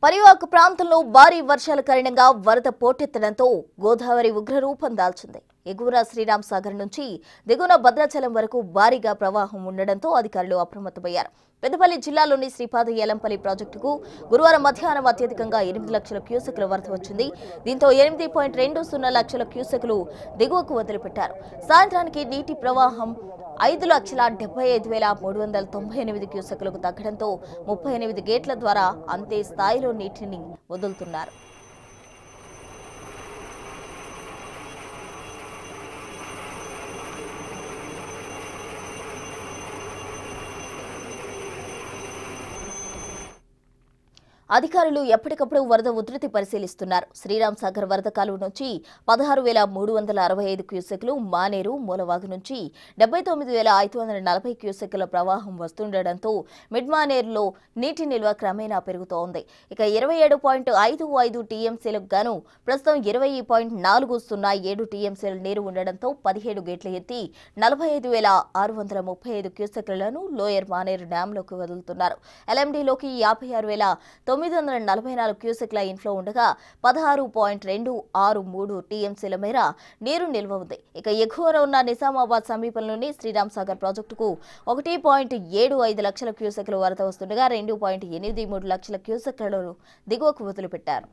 పరివాహక ప్రాంతంలో భారీ వర్షాల కారణంగా వరద పోటెత్తడంతో గోదావరి ఉగ్రరూపం దాల్చింది. ఎగువన శ్రీరామ్ సాగర్ నుంచి దిగువన భద్రాచలం వరకు భారీగా ప్రవాహం ఉండడంతో అధికారులు అప్రమత్తమయ్యారు. పెద్దపల్లి జిల్లాలోని శ్రీపాద ఏలంపల్లి ప్రాజెక్టుకు గురువారం మధ్యాహ్నం అత్యధికంగా 8 లక్షల క్యూసెక్ల వరద వచ్చింది. దీంతో 8.20 లక్షల క్యూసెక్లు దిగువకు వదిలిపెట్టారు. సాయంత్రానికి నీటి ప్రవాహం 5,75,398 క్యూసెక్లకు తగ్గడంతో 38 గేట్ల ద్వారా అంతే స్థాయిలో నీటిని వదులుతున్నారు. అధికారులు ఎప్పటికప్పుడు వరద ఉధృతి పరిశీలిస్తున్నారు. శ్రీరామ్ సాగర్ వరద కాలువ నుంచి 16,365 క్యూసెక్లు, మానేరు మూలవాగు నుంచి 79,540 క్యూసెక్ల ప్రవాహం వస్తుండటంతో మిడ్ మానేరులో నీటి నిల్వ క్రమేణా పెరుగుతోంది. ఇక 27.55 టీఎంసీలకు గాను ప్రస్తుతం 20.407 టీఎంసీల నీరు ఉండడంతో 17 గేట్లు ఎత్తి 45,635 క్యూసెక్లను లోయర్ మానేరు డ్యాంలోకి వదులుతున్నారు. ఎల్ఎండీలోకి 56,944 క్యూసెక్ల ఇన్ఫ్లో ఉండగా 16.263 టీఎంసీల మేర నీరు నిల్వ ఉంది. ఇక ఎగువన ఉన్న నిజామాబాద్ సమీపంలోని శ్రీరామ్ సాగర్ ప్రాజెక్టుకు 1.75 లక్షల క్యూసెక్ల వరద వస్తుండగా 2.83 లక్షల క్యూసెక్లను దిగువకు వదిలిపెట్టారు.